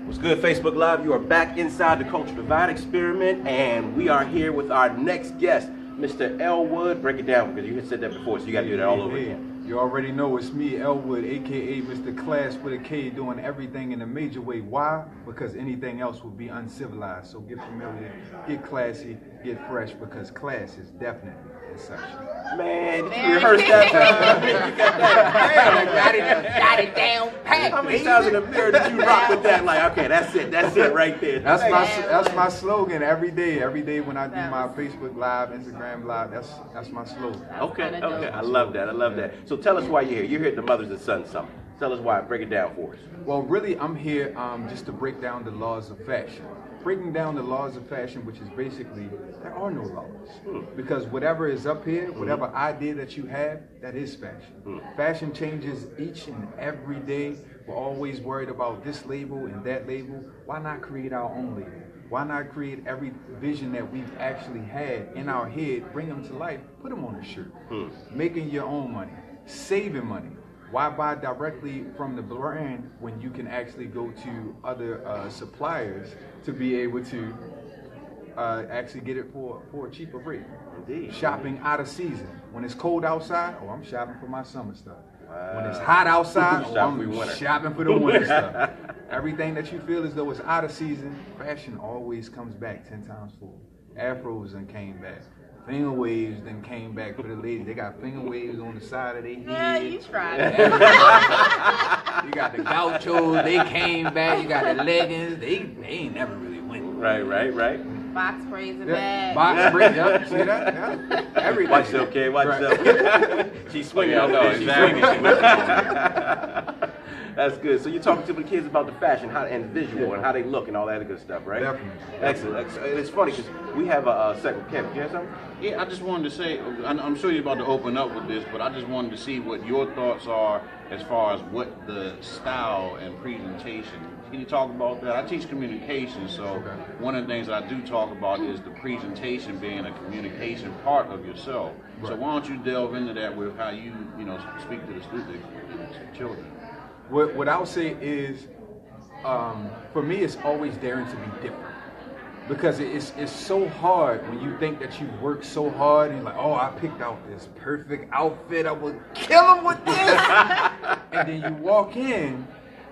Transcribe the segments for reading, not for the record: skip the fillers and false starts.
What's good, Facebook Live? You are back inside the Culture Divide Experiment, and we are here with our next guest, Mr. Elwood. Break it down, because you had said that before, so you got to do that all over again. You already know it's me, Elwood, aka Mr. Klass with a K, doing everything in a major way. Why? Because anything else would be uncivilized. So get familiar, get classy, get fresh, because class is definitely essential. Man, did you rehearse that? You got that? Got it down pat. How many times in the mirror did you rock with that? Like, okay, that's it right there. That's my slogan every day. Every day when I do my Facebook Live, Instagram Live, that's my slogan. Okay, I love that. So tell us why you're here. You're here at the Mothers and Sons Summit. Tell us why. Break it down for us. Well, really, I'm here just to break down the laws of fashion. Breaking down the laws of fashion, which is basically, there are no laws. Because whatever is up here, whatever idea that you have, that is fashion. Fashion changes each and every day. We're always worried about this label and that label. Why not create our own label? Why not create every vision that we've actually had in our head, bring them to life, put them on a shirt. Making your own money, saving money. Why buy directly from the brand when you can actually go to other suppliers to be able to actually get it for a cheaper rate? Indeed. Shopping out of season. When it's cold outside, I'm shopping for my summer stuff. When it's hot outside, I'm shopping for the winter stuff. Everything that you feel as though it's out of season, fashion always comes back 10 times full. Afros then came back. Finger waves then came back for the ladies. They got finger waves on the side of their head. Yeah, you tried. You got the gauchos, they came back. You got the leggings, they ain't never really went. Right. Box braids and bags. Box braids, yeah. See that? Yeah. Everything. Watch yourself, kid. Watch yourself. She's swinging. I know, exactly. That's good. So you're talking to the kids about the fashion and visual and how they look and all that good stuff, right? Definitely. Excellent. And it's funny because we have a second. Kevin, you have something? Yeah, I just wanted to say, I'm sure you're about to open up with this, but I just wanted to see what your thoughts are as far as what the style and presentation. Can you talk about that? I teach communication, so one of the things that I do talk about is the presentation being a communication part of yourself. Right. So why don't you delve into that with how you speak to the students, children? What I'll say is, for me, it's always daring to be different. Because it's so hard when you think that you work so hard and you're like, oh, I picked out this perfect outfit, I would kill him with this. And then you walk in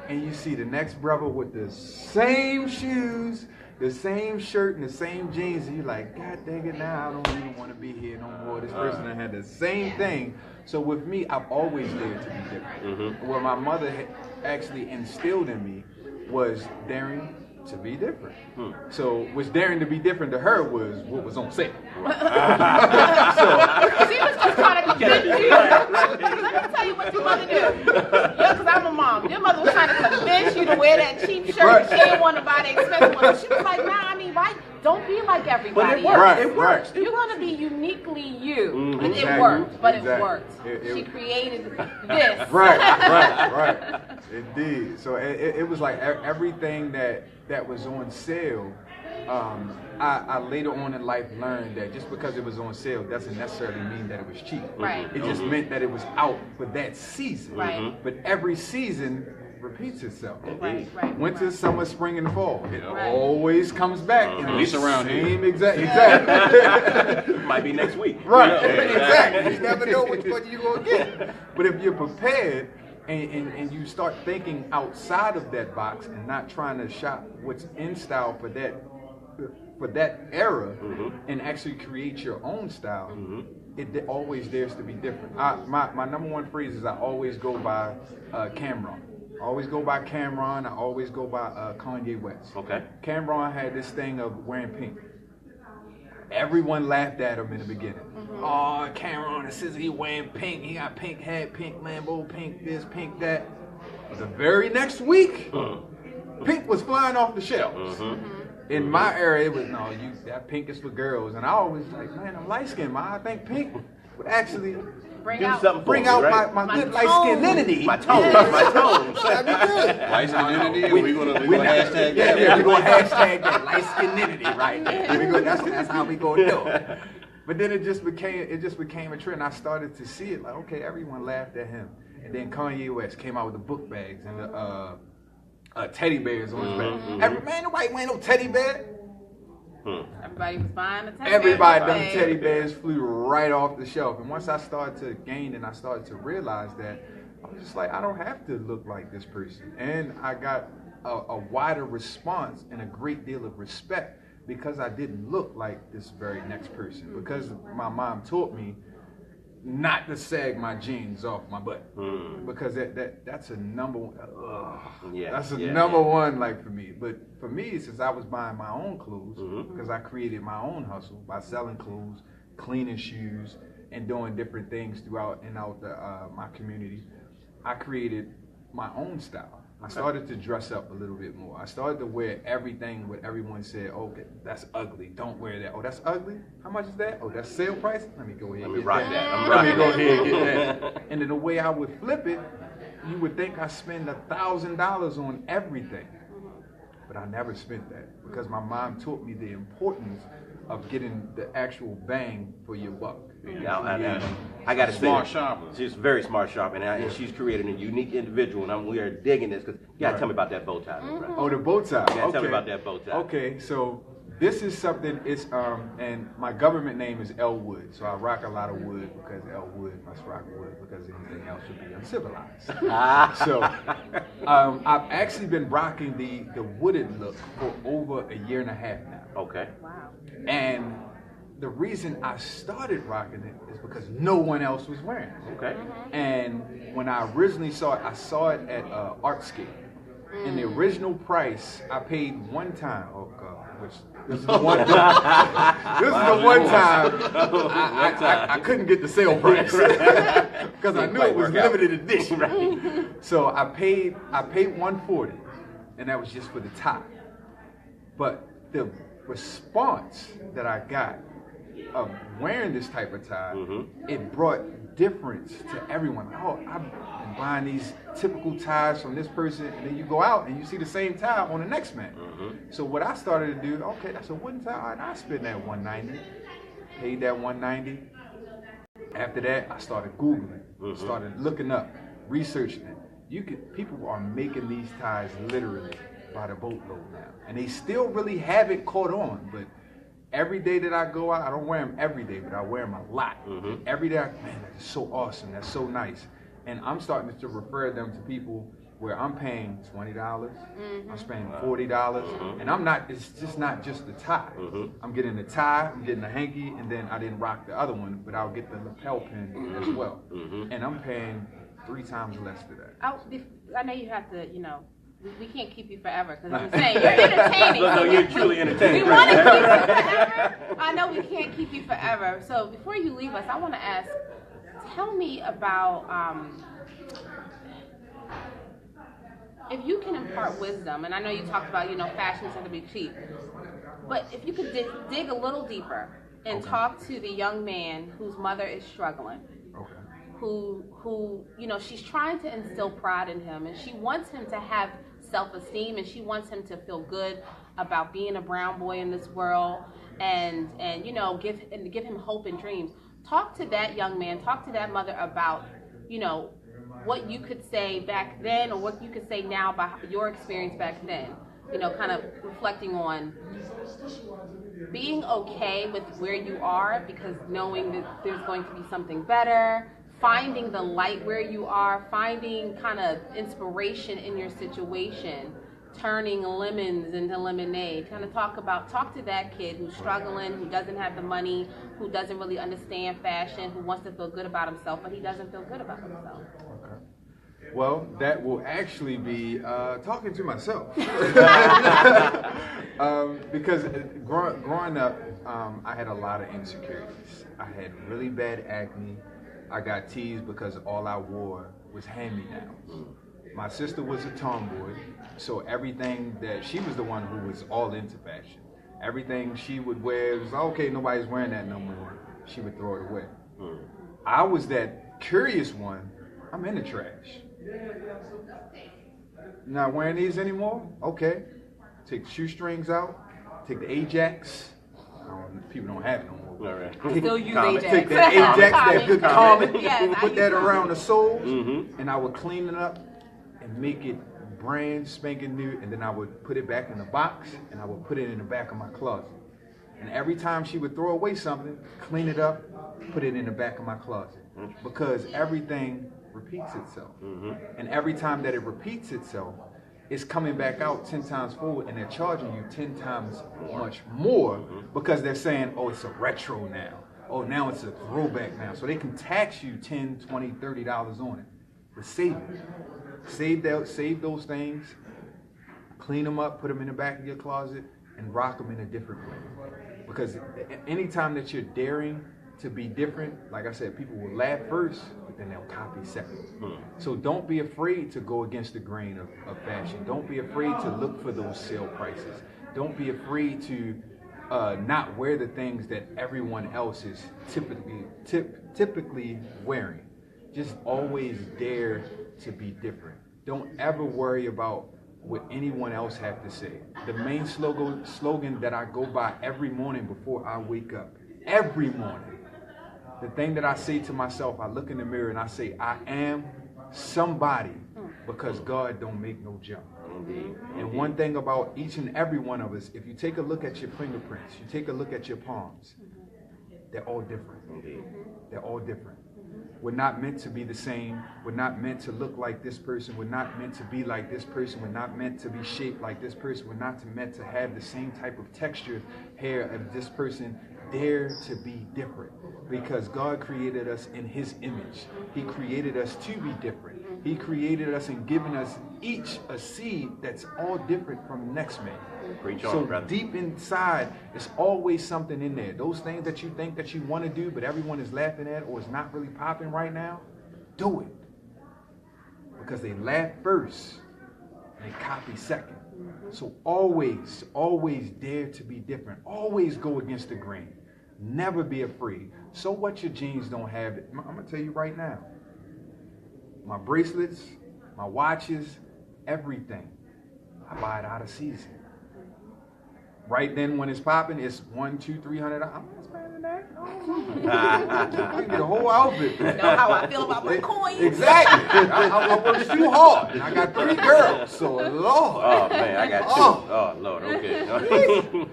and you see the next brother with the same shoes, the same shirt, and the same jeans, and you're like, God dang it, now I don't even want to be here no more. This person that had the same thing. So with me, I've always dared to be different. What my mother had actually instilled in me was daring to be different. So what's daring to be different to her was what was on sale. She was just trying to convince you. Let me tell you what your mother do. Yeah, because I'm a mom. Your mother was trying to convince you to wear that cheap shirt. Right. She didn't want to buy the expensive one. She was like, nah, I mean, why? Don't be like everybody. But it works. Right, It works. You're going to be uniquely you. And Exactly. it worked, but Exactly. it worked. She created this. Right. It did. So it was like everything that was on sale. I later on in life learned that just because it was on sale doesn't necessarily mean that it was cheap. Right. It just meant that it was out for that season. Right. But every season repeats itself. Right. Winter, summer, spring, and fall. It always comes back. At least around here. Same exactly. Might be next week. Right. Exactly. You never know which one you're gonna get. But if you're prepared and you start thinking outside of that box and not trying to shop what's in style for that era and actually create your own style, it always dares to be different. My number one phrase is I always go by Cameron. I always go by Cameron. I always go by Kanye West. Okay. Cameron had this thing of wearing pink. Everyone laughed at him in the beginning. Oh, Cameron, it says he wearing pink. He got pink hat, pink Lambo, pink this, pink that. But the very next week, pink was flying off the shelves. In my era, it was, no, that pink is for girls. And I always like, man, I'm light-skinned, man. I think pink would actually Bring Do out, something for bring me, out right? my good tone. light-skinnedity. My tones. That'd be good. Light-skinnedity, we're gonna hashtag that. Yeah, we're going to hashtag that light-skinnedity right there. That's how we going to do it. But then it just became a trend. I started to see it like, okay, everyone laughed at him. And then Kanye West came out with the book bags and the teddy bears on his back. Man, nobody wearing no teddy bear. Everybody was buying the teddy bears. Everybody, them teddy bears flew right off the shelf. And once I started to gain and I started to realize that, I was just like, I don't have to look like this person. And I got a wider response and a great deal of respect because I didn't look like this very next person. Because my mom taught me not to sag my jeans off my butt, because that's a number one. That's a number one, like, for me. But for me, since I was buying my own clothes, because I created my own hustle by selling clothes, cleaning shoes, and doing different things throughout and out my community, I created my own style. I started to dress up a little bit more. I started to wear everything what everyone said, okay, that's ugly, don't wear that. Oh, that's ugly? How much is that? Oh, that's sale price? Let me go ahead and get that. Let me go ahead and get that. And then the way I would flip it, you would think I spend $1,000 on everything. But I never spent that because my mom taught me the importance of getting the actual bang for your buck. I got to say, smart shopper. She's a very smart shopper, and she's created a unique individual, and we are digging this because you got to tell me about that bow tie. Right? Oh, the bow tie. You got to tell me about that bow tie. Okay, so this is something. It's and my government name is Elwood, so I rock a lot of wood because Elwood must rock wood because anything else would be uncivilized. So I've actually been rocking the wooded look for over 1.5 years now. Okay. Wow. And the reason I started rocking it is because no one else was wearing it. Okay. And when I originally saw it, I saw it at Artscape. And the original price I paid one time. Oh God, this is the one. This is the one time I couldn't get the sale price because I knew it was limited edition. Right. So I paid $140, and that was just for the tie. But the response that I got of wearing this type of tie, it brought difference to everyone. Oh, I've been buying these typical ties from this person, and then you go out and you see the same tie on the next man. So what I started to do, okay, that's a wooden tie. All right, I spent that $190, paid that $190. After that, I started Googling, started looking up, researching it. People are making these ties literally by the boatload now, and they still really haven't caught on. But every day that I go out, I don't wear them every day, but I wear them a lot. Every day, man, that's so awesome. That's so nice. And I'm starting to refer them to people where I'm paying $20, I'm spending $40, and I'm not. It's just not just the tie. I'm getting the tie, I'm getting the hanky, and then I didn't rock the other one, but I'll get the lapel pin as well. And I'm paying 3 times less to that. I know you have to, we can't keep you forever because I'm saying you're entertaining. No, you're truly entertaining. We want to keep you forever. I know we can't keep you forever. So before you leave us, I want to ask, tell me about if you can impart wisdom, and I know you talked about, fashion tends to be cheap, but if you could dig a little deeper and talk to the young man whose mother is struggling. Who she's trying to instill pride in him, and she wants him to have self-esteem, and she wants him to feel good about being a brown boy in this world, and give him hope and dreams. Talk to that young man, talk to that mother about, what you could say back then, or what you could say now about your experience back then. Kind of reflecting on being okay with where you are, because knowing that there's going to be something better. Finding the light where you are, finding kind of inspiration in your situation, turning lemons into lemonade. Kind of talk to that kid who's struggling, who doesn't have the money, who doesn't really understand fashion, who wants to feel good about himself, but he doesn't feel good about himself. Okay. Well, that will actually be talking to myself. Because growing up, I had a lot of insecurities. I had really bad acne. I got teased because all I wore was hand-me-downs. My sister was a tomboy, so everything that she was the one who was all into fashion. Everything she would wear was okay, nobody's wearing that no more. She would throw it away. I was that curious one. I'm in the trash. Not wearing these anymore? Okay. Take the shoestrings out. Take the Ajax. People don't have it no more. Still use Ajax. Take that Ajax, that good calming, Yes, put that around the soles, and I would clean it up and make it brand spanking new, and then I would put it back in the box, and I would put it in the back of my closet. And every time she would throw away something, clean it up, put it in the back of my closet. Because everything repeats itself. And every time that it repeats itself, it's coming back out 10 times forward, and they're charging you 10 times much more because they're saying, oh, it's a retro now. Oh, now it's a throwback now. So they can tax you $10, $20, $30 on it. But save it. Save those things, clean them up, put them in the back of your closet, and rock them in a different way. Because anytime that you're daring to be different, like I said, people will laugh first, but then they'll copy second. So don't be afraid to go against the grain of fashion. Don't be afraid to look for those sale prices. Don't be afraid to not wear the things that everyone else is typically wearing. Just always dare to be different. Don't ever worry about what anyone else have to say. The main slogan that I go by every morning before I wake up, every morning, the thing that I say to myself, I look in the mirror and I say, I am somebody because God don't make no junk. And one thing about each and every one of us, if you take a look at your fingerprints, you take a look at your palms, they're all different. They're all different. We're not meant to be the same. We're not meant to look like this person. We're not meant to be like this person. We're not meant to be shaped like this person. We're not meant to have the same type of textured hair as this person. Dare to be different because God created us in his image. He created us to be different. He created us and given us each a seed that's all different from the next man. So deep inside, there's always something in there. Those things that you think that you want to do, but everyone is laughing at or is not really popping right now, do it. Because they laugh first and they copy second. So always dare to be different. Always go against the grain. Never be afraid. So what your jeans don't have, I'm going to tell you right now. My bracelets, my watches, everything, I buy it out of season. Right then when it's popping, it's $100, $200, $300. I'm not spending that. I can get a whole outfit. You know how I feel about my coins. Exactly. I work too hard. And I got 3 girls, so Lord. Oh man, I got 2. Oh Lord, okay.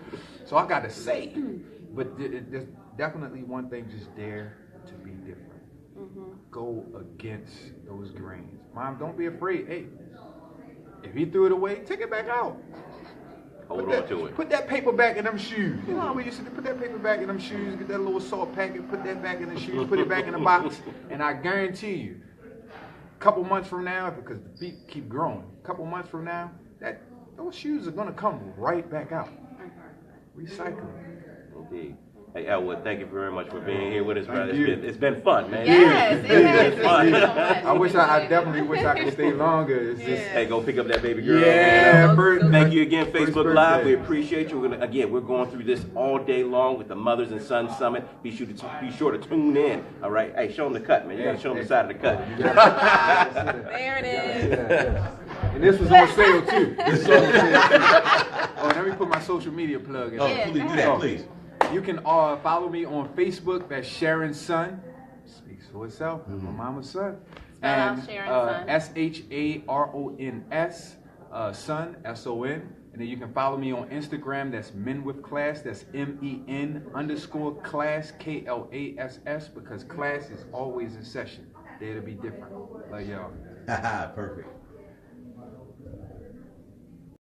So I got to save. But there's definitely one thing, just dare to be different. Go against those grains. Mom, don't be afraid. Hey, if he threw it away, take it back out. Hold on to it. Put that paper back in them shoes. You know how we used to put that paper back in them shoes, get that little salt packet, put that back in the shoes, put it back in the box, and I guarantee you, a couple months from now, because the feet keep growing, a couple months from now, those shoes are going to come right back out. Recycle. Indeed. Hey, Elwood, thank you very much for being here with us, brother. It's been fun, man. Yes, it has. Fun. Thank you so much. I definitely wish I could stay longer. It's just, Hey, go pick up that baby girl. yeah, Thank you again, Facebook birthday. Live. We appreciate you. We're going through this all day long with the Mothers and Sons Summit. Be sure to tune in. All right. Hey, show them the cut, man. You got to show them the side of the cut. There it is. And this was on sale too. Oh, let me put my social media plug in. Oh, please do that, please. You can follow me on Facebook. That's Sharon's Son. Speaks for itself. My mama's son. Spell out Sharon's Son. SHARONS, Son, SON. And then you can follow me on Instagram. That's Men with Class. That's MEN_Class, KLASS, because class is always in session. There to be different. Like y'all. Perfect.